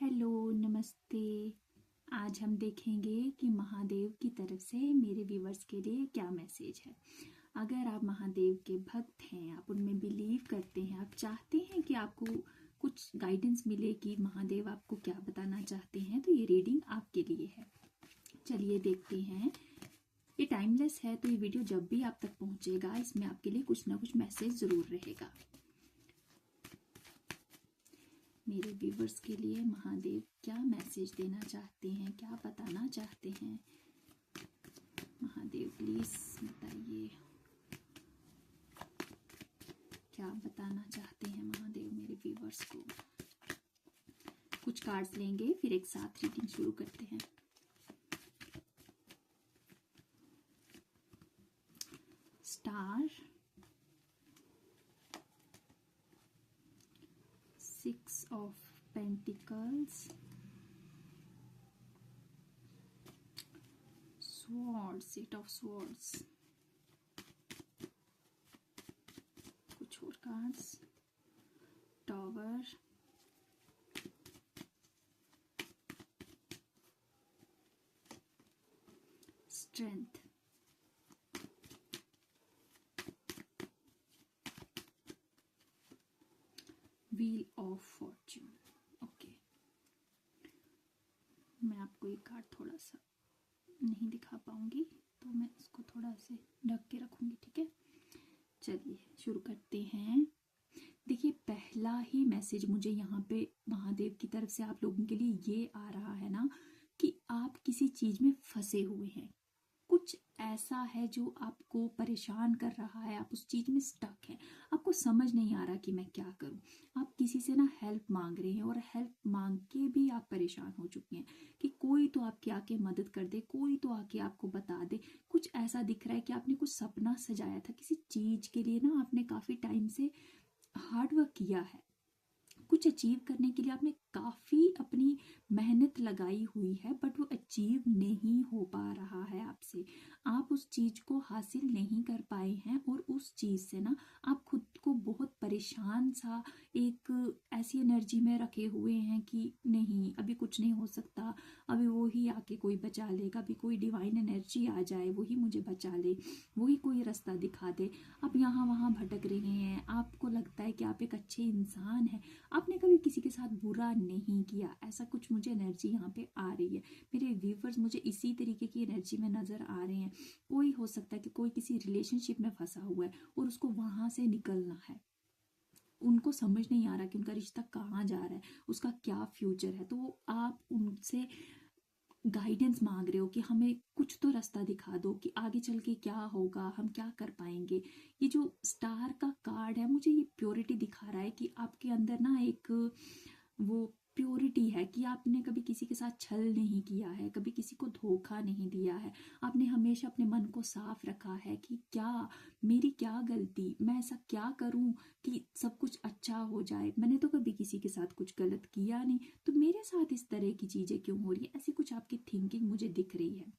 Hello, नमस्ते। आज हम देखेंगे कि महादेव की तरफ से मेरे व्यूवर्स के लिए क्या मैसेज है। अगर आप महादेव के भक्त हैं, आप उनमें बिलीव करते हैं, आप चाहते हैं कि आपको कुछ गाइडेंस मिले कि महादेव आपको क्या बताना चाहते हैं, तो ये रीडिंग आपके लिए है। चलिए देखते हैं। ये टाइमलेस है, तो ये वीडियो जब भी आप तक पहुंचेगा, इसमें आपके लिए कुछ ना कुछ मैसेज ज़रूर रहेगा। मेरे व्यूवर्स के लिए महादेव क्या मैसेज देना चाहते हैं, क्या बताना चाहते हैं। महादेव प्लीज बताइए, क्या बताना चाहते हैं महादेव मेरे व्यूवर्स को। कुछ कार्ड्स लेंगे, फिर एक साथ रीडिंग शुरू करते हैं। Star, 6 of Pentacles, Swords, 8 of Swords, कुछ और cards, tower, strength, wheel of Fortune. Okay, मैं आपको ये कार्ड थोड़ा सा नहीं दिखा पाऊंगी, तो मैं इसको थोड़ा से ढक के रखूंगी, ठीक है। चलिए शुरू करते हैं। देखिए, पहला ही मैसेज मुझे यहाँ पे महादेव की तरफ से आप लोगों के लिए ये आ रहा है ना, कि आप किसी चीज में फंसे हुए हैं। कुछ ऐसा है जो आपको परेशान कर रहा है, आप उस चीज में स्टक हैं, आपको समझ नहीं आ रहा कि मैं क्या करूं। आप किसी से ना हेल्प मांग रहे हैं, और हेल्प मांग के भी आप परेशान हो चुके हैं कि कोई तो आपकी आके मदद कर दे, कोई तो आके आपको बता दे। कुछ ऐसा दिख रहा है कि आपने कुछ सपना सजाया था किसी चीज के लिए ना, आपने काफी टाइम से हार्ड वर्क किया है, कुछ अचीव करने के लिए आपने काफी अपनी मेहनत लगाई हुई है, बट वो अचीव नहीं हो पा रहा है आपसे। आप उस चीज को हासिल नहीं कर पाए हैं, और उस चीज से ना आप खुद को बहुत परेशान सा एक ऐसी एनर्जी में रखे हुए हैं कि नहीं, अभी कुछ नहीं हो सकता, अभी वो ही आके कोई बचा लेगा, अभी कोई डिवाइन एनर्जी आ जाए, वही मुझे बचा ले, वही कोई रास्ता दिखा दे। आप यहाँ वहाँ भटक रहे हैं, आपको लगता है कि आप एक अच्छे इंसान हैं, आपने कभी किसी के साथ बुरा नहीं किया, ऐसा कुछ मुझे एनर्जी यहाँ पे आ रही है। मेरे व्यूवर्स मुझे इसी तरीके की एनर्जी में नजर आ रहे हैं। कोई हो सकता है कि कोई किसी रिलेशनशिप में फंसा हुआ है और उसको वहां से निकलना है, उनको समझ नहीं आ रहा कि उनका रिश्ता कहाँ जा रहा है, उसका क्या फ्यूचर है, तो आप उनसे गाइडेंस मांग रहे हो कि हमें कुछ तो रास्ता दिखा दो कि आगे चल के क्या होगा, हम क्या कर पाएंगे। ये जो स्टार का कार्ड है, मुझे ये प्योरिटी दिखा रहा है कि आपके अंदर ना एक वो प्योरिटी है कि आपने कभी किसी के साथ छल नहीं किया है, कभी किसी को धोखा नहीं दिया है। आपने हमेशा अपने मन को साफ रखा है कि क्या मेरी क्या गलती, मैं ऐसा क्या करूं कि सब कुछ अच्छा हो जाए, मैंने तो कभी किसी के साथ कुछ गलत किया नहीं, तो मेरे साथ इस तरह की चीजें क्यों हो रही है, ऐसी कुछ आपकी थिंकिंग मुझे दिख रही है।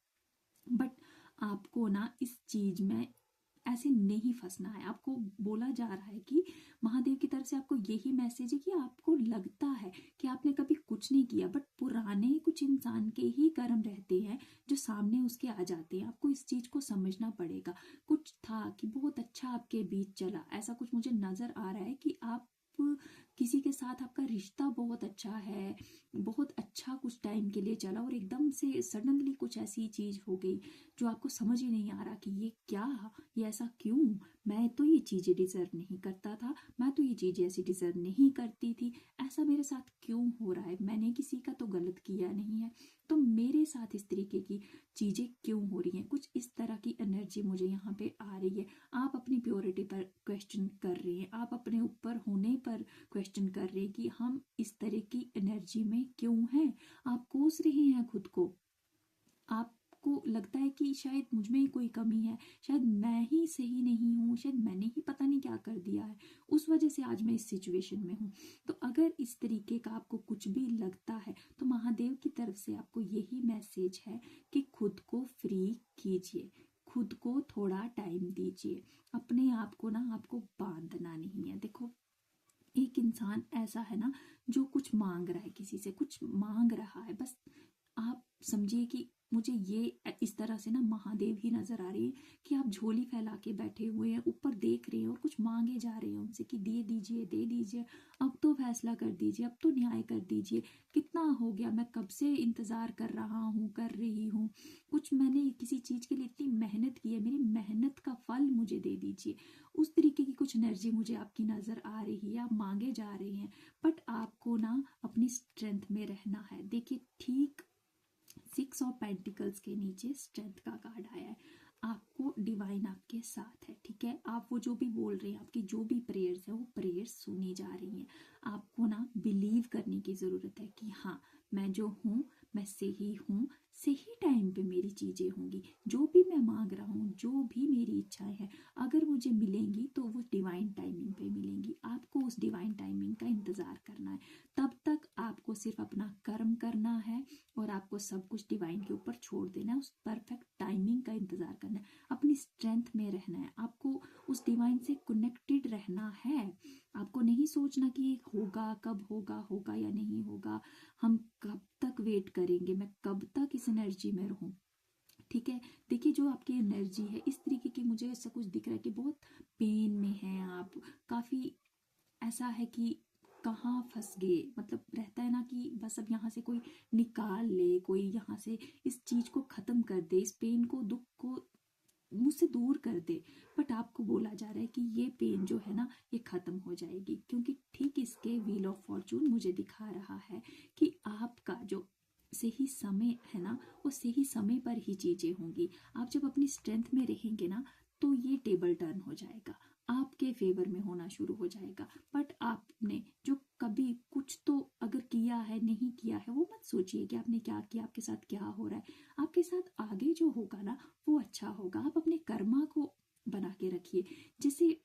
बट आपको ना इस चीज में ऐसे नहीं फंसना है। आपको बोला जा रहा है कि महादेव की तरफ से आपको यही मैसेज है कि आपको लगता है कि आपने कभी कुछ नहीं किया, बट पुराने कुछ इंसान के ही कर्म रहते हैं जो सामने उसके आ जाते हैं। आपको इस चीज को समझना पड़ेगा। कुछ था कि बहुत अच्छा आपके बीच चला, ऐसा कुछ मुझे नजर आ रहा है कि आप किसी के साथ आपका रिश्ता बहुत अच्छा है, बहुत अच्छा कुछ टाइम के लिए चला, और एकदम से सडनली कुछ ऐसी चीज हो गई जो आपको समझ ही नहीं आ रहा कि ये क्या, ये ऐसा क्यों, मैं तो ये चीजें डिजर्व नहीं करता था, मैं तो ये चीजें ऐसी डिजर्व नहीं करती थी, ऐसा मेरे साथ क्यों हो रहा है, मैंने किसी का तो गलत किया नहीं है, तो मेरे साथ इस तरीके की चीजें क्यों हो रही हैं। कुछ इस तरह की एनर्जी मुझे यहाँ पे आ रही है। आप अपनी प्योरिटी पर क्वेश्चन कर रहे हैं, आप अपने ऊपर होने पर क्वेश्चन कर रहे हैं कि हम इस तरह की एनर्जी में क्यों हैं। आप कोस रहे हैं खुद को, आपको लगता है कि शायद मुझ में ही कोई कमी है, शायद मैं ही सही नहीं हूँ, शायद मैंने ही पता नहीं क्या कर दिया है, उस वजह से आज मैं इस सिचुएशन में हूँ। तो अगर इस तरीके का आपको कुछ भी लगता है, तो महादेव की तरफ से आपको यही मैसेज है कि खुद को फ्री कीजिए, खुद को थोड़ा टाइम दीजिए, अपने आप को ना आपको बांधना नहीं है। देखो, एक इंसान ऐसा है ना जो कुछ मांग रहा है, किसी से कुछ मांग रहा है, बस आप समझिए कि मुझे ये इस तरह से ना महादेव ही नजर आ रही है कि आप झोली फैला के बैठे हुए हैं, ऊपर देख रहे हैं और कुछ मांगे जा रहे हैं उनसे कि दे दीजिए दे दीजिए, अब तो फैसला कर दीजिए, अब तो न्याय कर दीजिए, कितना हो गया, मैं कब से इंतजार कर रहा हूँ, कर रही हूँ, कुछ मैंने किसी चीज के लिए इतनी मेहनत की है, मेरी मेहनत का फल मुझे दे दीजिए। उस तरीके की कुछ एनर्जी मुझे आपकी नजर आ रही है, आप मांगे जा रहे हैं, बट आपको ना अपनी स्ट्रेंथ में रहना है। देखिए ठीक 6 ऑफ पेंटिकल्स के नीचे स्ट्रेंथ का कार्ड आया है, आपको डिवाइन आपके साथ है, ठीक है। आप वो जो भी बोल रहे हैं, आपकी जो भी प्रेयर्स है वो प्रेयर्स सुनी जा रही हैं। आपको ना बिलीव करने की ज़रूरत है कि हाँ मैं जो हूँ मैं सही हूँ, सही टाइम पे मेरी चीज़ें होंगी, जो भी मैं मांग रहा हूँ, जो भी मेरी इच्छाएं हैं, अगर मुझे मिलेंगी तो वो डिवाइन टाइमिंग पे मिलेंगी। आपको उस डिवाइन टाइमिंग का इंतज़ार करना है, तब तक आपको सिर्फ अपना कर्म करना है और आपको सब कुछ डिवाइन के ऊपर छोड़ देना है, उस परफेक्ट टाइमिंग का इंतजार करना है, अपनी स्ट्रेंथ में रहना है, आपको उस डिवाइन से कनेक्टेड रहना है। आपको नहीं सोचना कि ये होगा कब होगा, होगा या नहीं होगा, हम कब तक वेट करेंगे, मैं कब तक इस एनर्जी में रहूं, ठीक है। देखिए जो आपकी एनर्जी है इस तरीके की, मुझे ऐसा कुछ दिख रहा है कि बहुत पेन में हैं आप, काफ़ी ऐसा है कि कहाँ फंस गए, मतलब रहता है ना कि बस अब यहाँ से कोई निकाल ले, कोई यहाँ से इस चीज को खत्म कर दे, इस पेन को दुख को मुझसे दूर कर दे, बट आपको बोला जा रहा है कि ये पेन जो है ना ये खत्म हो जाएगी, क्योंकि ठीक इसके व्हील ऑफ फॉर्चून मुझे दिखा रहा है कि आपका जो सही समय है ना वो सही समय पर ही चीजें होंगी। आप जब अपनी स्ट्रेंथ में रहेंगे ना तो ये टेबल टर्न हो जाएगा, आपके फेवर में होना शुरू हो जाएगा। बट आपने जो कभी कुछ तो अगर किया है नहीं किया है वो मत सोचिए कि आपने क्या किया, आपके साथ क्या हो रहा है, आपके साथ आगे जो होगा ना वो अच्छा होगा। आप अपने कर्मा को बना के रखिए, जैसे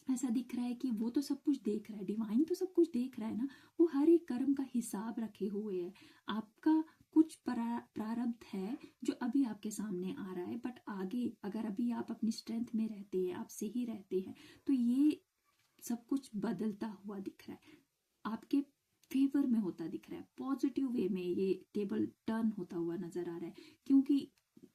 ऐसा दिख रहा है कि वो तो सब कुछ देख रहा है, डिवाइन तो सब कुछ देख रहा है ना, वो हर एक कर्म का हिसाब रखे हुए है। आपका कुछ प्रारब्ध है जो अभी आपके सामने आ रहा है, बट आगे अगर अभी आप अपनी स्ट्रेंथ में रहते हैं, आप सही रहते हैं, तो ये सब कुछ बदलता हुआ दिख रहा है, आपके फेवर में होता दिख रहा है, पॉजिटिव वे में ये टेबल टर्न होता हुआ नजर आ रहा है, क्योंकि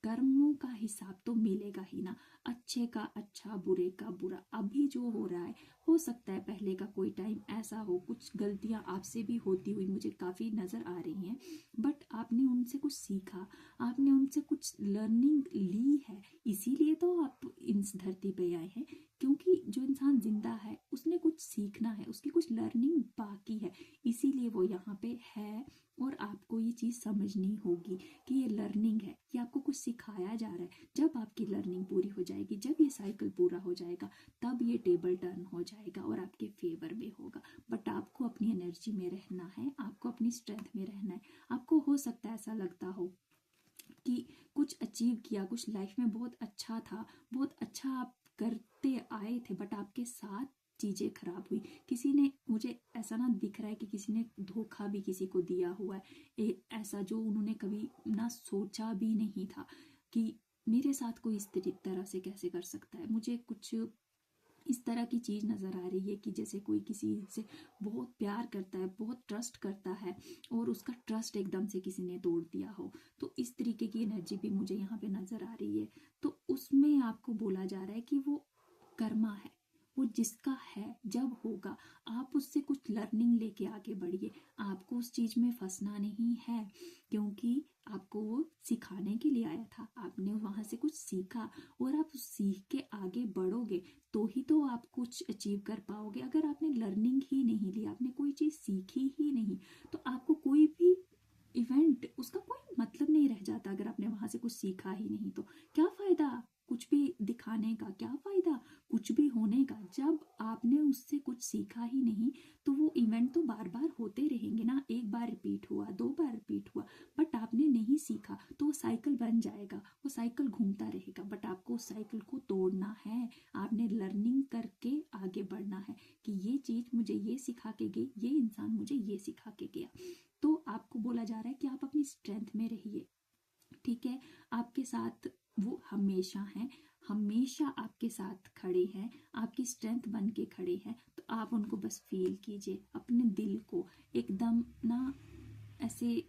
कर्मों का हिसाब तो मिलेगा ही ना, अच्छे का अच्छा बुरे का बुरा। अभी जो हो रहा है हो सकता है पहले का कोई टाइम ऐसा हो, कुछ गलतियां आपसे भी होती हुई मुझे काफी नजर आ रही हैं, बट आपने उनसे कुछ सीखा, आपने उनसे कुछ लर्निंग ली है, इसीलिए तो आप इस धरती पे आए हैं। क्योंकि जो इंसान जिंदा है उसने कुछ सीखना है, उसकी कुछ लर्निंग बाकी है, इसीलिए वो यहाँ पे है। और आपको ये चीज़ समझनी होगी कि ये लर्निंग है, कि आपको कुछ सिखाया जा रहा है। जब आपकी लर्निंग पूरी हो जाएगी, जब ये साइकिल पूरा हो जाएगा, तब ये टेबल टर्न हो जाएगा और आपके फेवर में होगा। बट आपको अपनी एनर्जी में रहना है, आपको अपनी स्ट्रेंथ में रहना है। आपको हो सकता है ऐसा लगता हो कि कुछ अचीव किया, कुछ लाइफ में बहुत अच्छा था, बहुत अच्छा आप करते आए थे, बट आपके साथ चीजें खराब हुई, किसी ने, मुझे ऐसा ना दिख रहा है कि किसी ने धोखा भी किसी को दिया हुआ है, ऐसा जो उन्होंने कभी ना सोचा भी नहीं था कि मेरे साथ कोई इस तरह से कैसे कर सकता है। मुझे कुछ इस तरह की चीज नजर आ रही है कि जैसे कोई किसी से बहुत प्यार करता है, बहुत ट्रस्ट करता है, और उसका ट्रस्ट एकदम से किसी ने तोड़ दिया हो, तो इस तरीके की एनर्जी भी मुझे यहाँ पे नजर आ रही है। तो उसमें आपको बोला जा रहा है कि वो कर्मा है, वो जिसका है जब होगा, आप उससे कुछ लर्निंग लेके आगे बढ़िए। आपको उस चीज में फंसना नहीं है, क्योंकि आपको वो सिखाने के लिए आया था, आपने वहां से कुछ सीखा और आप उस सीख के आगे बढ़ोगे तो ही तो आप कुछ अचीव कर पाओगे। अगर आपने लर्निंग ही नहीं ली, आपने कोई चीज सीखी ही नहीं, तो आपको कोई भी इवेंट उसका कोई मतलब नहीं रह जाता। अगर आपने वहां से कुछ सीखा ही नहीं तो क्या फायदा कुछ भी दिखाने का, क्या फायदा कुछ भी होने का, जब आपने उससे कुछ सीखा ही नहीं। तो वो इवेंट तो बार बार होते रहेंगे ना, एक बार रिपीट हुआ, 2 बार रिपीट हुआ, बट आपने नहीं सीखा तो वो साइकिल बन जाएगा, वो साइकिल घूमता रहेगा। बट आपको उस साइकिल को तोड़ना है, आपने लर्निंग करके आगे बढ़ना है कि ये चीज मुझे ये सिखा के गई, ये इंसान मुझे ये सिखा के गया। तो आपको बोला जा रहा है कि आप अपनी स्ट्रेंथ में रहिए, ठीक है, आपके साथ वो हमेशा हैं, हमेशा आपके साथ खड़े हैं, आपकी स्ट्रेंथ बन के खड़े हैं। तो आप उनको बस फील कीजिए, अपने दिल को एकदम ना ऐसे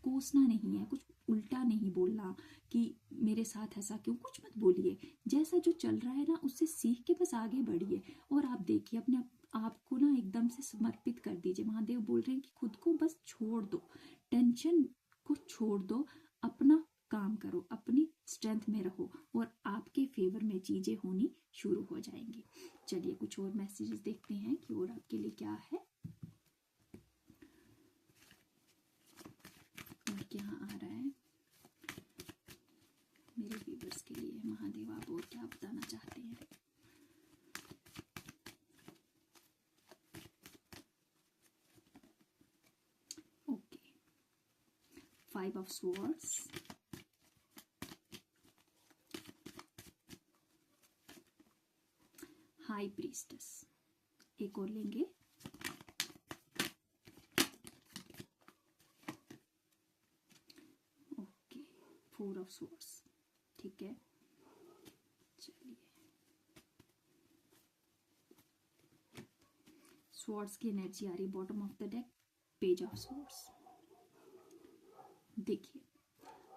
कोसना नहीं है, कुछ उल्टा नहीं बोलना कि मेरे साथ ऐसा क्यों, कुछ मत बोलिए। जैसा जो चल रहा है ना उससे सीख के बस आगे बढ़िए। और आप देखिए अपने आप को ना एकदम से समर्पित कर दीजिए। महादेव बोल रहे हैं कि खुद को बस छोड़ दो, टेंशन को छोड़ दो, अपना काम करो, अपनी स्ट्रेंथ में रहो और आपके फेवर में चीजें होनी शुरू हो जाएंगी। चलिए कुछ और मैसेजेस देखते हैं कि और आपके लिए क्या है और क्या आ रहा है मेरे व्यूअर्स के लिए। महादेव आप और क्या बताना चाहते हैं? Okay, 5 of swords, high priestess, एक और लेंगे, ओके, 4 ऑफ स्वॉर्ड्स, ठीक है। चलिए स्वॉर्ड्स की एनर्जी आ रही bottom of the deck, page of swords. देखिए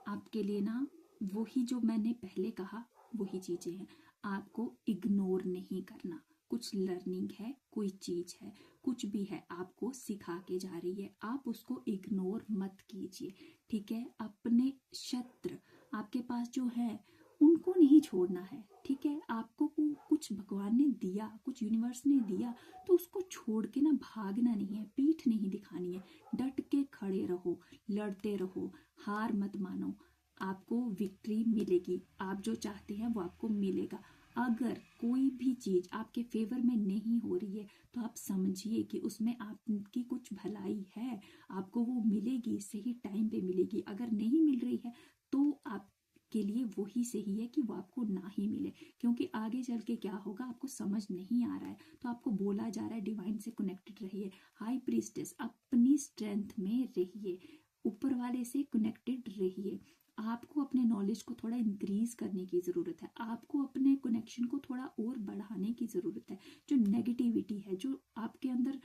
आपके लिए ना वही जो मैंने पहले कहा वही चीजें हैं, आपको इग्नोर नहीं करना। कुछ लर्निंग है, कोई चीज है, कुछ भी है आपको सिखा के जा रही है, आप उसको इग्नोर मत कीजिए, ठीक है। अपने शत्रु आपके पास जो है उनको नहीं छोड़ना है, ठीक है। आपको कुछ भगवान ने दिया, कुछ यूनिवर्स ने दिया, तो उसको छोड़ के ना भागना नहीं है, पीठ नहीं दिखानी है, डट के खड़े रहो, लड़ते रहो, हार मत मानो, आपको विक्ट्री मिलेगी। आप जो चाहते हैं वो आपको मिलेगा। अगर कोई भी चीज आपके फेवर में नहीं हो रही है तो आप समझिए कि उसमें आपकी कुछ भलाई है, आपको वो मिलेगी, सही टाइम पे मिलेगी। अगर नहीं मिल रही है तो आपके लिए वही सही है कि वो आपको ना ही मिले, क्योंकि आगे चल के क्या होगा आपको समझ नहीं आ रहा है। तो आपको बोला जा रहा है डिवाइन से कनेक्टेड रहिए, हाई प्रीस्टेस अपनी स्ट्रेंथ में रहिए, ऊपर वाले से कनेक्टेड रहिए। आपको अपने नॉलेज को थोड़ा इंक्रीज करने की ज़रूरत है, आपको अपने कनेक्शन को थोड़ा और बढ़ाने की ज़रूरत है। जो नेगेटिविटी है, जो आपके अंदर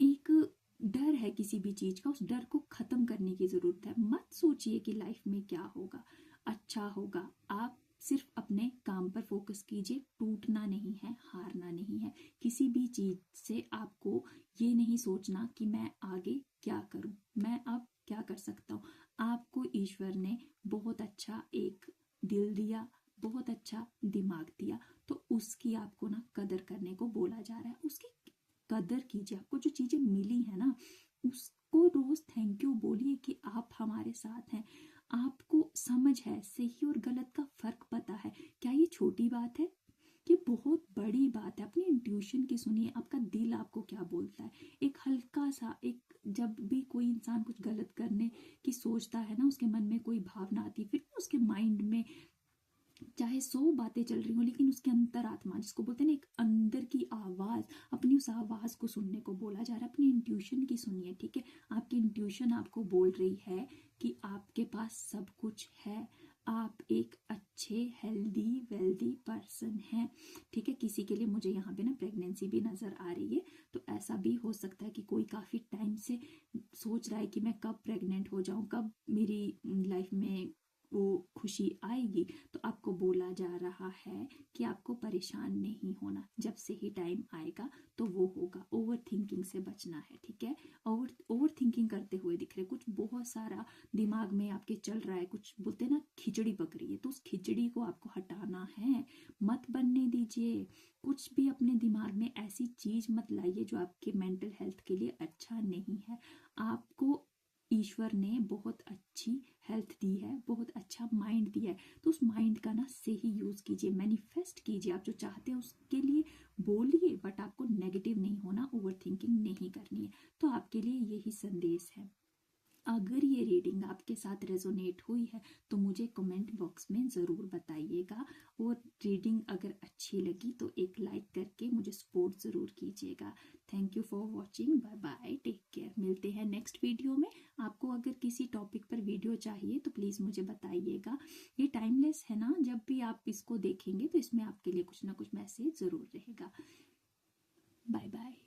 एक डर है किसी भी चीज़ का, उस डर को ख़त्म करने की ज़रूरत है। मत सोचिए कि लाइफ में क्या होगा, अच्छा होगा। आप सिर्फ अपने काम पर फोकस कीजिए, टूटना नहीं है, हारना नहीं है। किसी भी चीज़ से आपको ये नहीं सोचना कि मैं आगे क्या करूं, मैं अब क्या कर सकता हूँ। आपको ईश्वर ने बहुत अच्छा एक दिल दिया, बहुत अच्छा दिमाग दिया, तो उसकी आपको ना कदर करने को बोला जा रहा है। उसकी कदर कीजिए, आपको जो चीजें मिली है ना उसको रोज थैंक यू बोलिए कि आप हमारे साथ हैं। आपको समझ है, सही और गलत का फर्क पता है। क्या ये छोटी बात है? ये बहुत बड़ी बात है। अपनी इंट्यूशन की सुनिए, आपका दिल आपको क्या बोलता है। एक हल्का सा एक, जब भी कोई इंसान कुछ गलत करने की सोचता है ना, उसके मन में कोई भावना आती है, फिर उसके माइंड में चाहे 100 बातें चल रही हो, लेकिन उसके अंतरात्मा जिसको बोलते हैं ना, एक अंदर की आवाज, अपनी उस आवाज को सुनने को बोला जा रहा है। अपनी इंट्यूशन की सुनिए, ठीक है। आपकी इंट्यूशन आपको बोल रही है कि आपके पास सब कुछ है, आप एक अच्छे हेल्दी वेल्दी पर्सन हैं, ठीक है। किसी के लिए मुझे यहाँ पे ना प्रेगनेंसी भी नजर आ रही है, तो ऐसा भी हो सकता है कि कोई काफी टाइम से सोच रहा है कि मैं कब प्रेग्नेंट हो जाऊं, कब मेरी लाइफ में वो खुशी आएगी। तो आपको बोला जा रहा है कि आपको परेशान नहीं होना, जब से ही टाइम आएगा तो वो होगा। ओवर थिंकिंग से बचना है, ठीक है। ओवर थिंकिंग करते हुए दिख रहे, कुछ बहुत सारा दिमाग में आपके चल रहा है, कुछ बोलते हैं ना खिचड़ी पक रही है, तो उस खिचड़ी को आपको हटाना है, मत बनने दीजिए। कुछ भी अपने दिमाग में ऐसी चीज मत लाइए जो आपके मेंटल हेल्थ के लिए अच्छा नहीं है। आपको ईश्वर ने बहुत अच्छी हेल्थ दी है, बहुत अच्छा माइंड दिया है, तो उस माइंड का ना सही यूज कीजिए, मैनिफेस्ट कीजिए। आप जो चाहते हैं उसके लिए बोलिए, बट आपको नेगेटिव नहीं होना, ओवर थिंकिंग नहीं करनी है। तो आपके लिए यही संदेश है। अगर ये रीडिंग आपके साथ रेजोनेट हुई है तो मुझे कमेंट बॉक्स में ज़रूर बताइएगा, और रीडिंग अगर अच्छी लगी तो एक लाइक करके मुझे सपोर्ट ज़रूर कीजिएगा। Thank you for watching, bye bye, take care. मिलते हैं नेक्स्ट वीडियो में। आपको अगर किसी टॉपिक पर वीडियो चाहिए तो प्लीज़ मुझे बताइएगा। ये टाइमलेस है ना, जब भी आप इसको देखेंगे तो इसमें आपके लिए कुछ ना कुछ मैसेज ज़रूर रहेगा। Bye bye.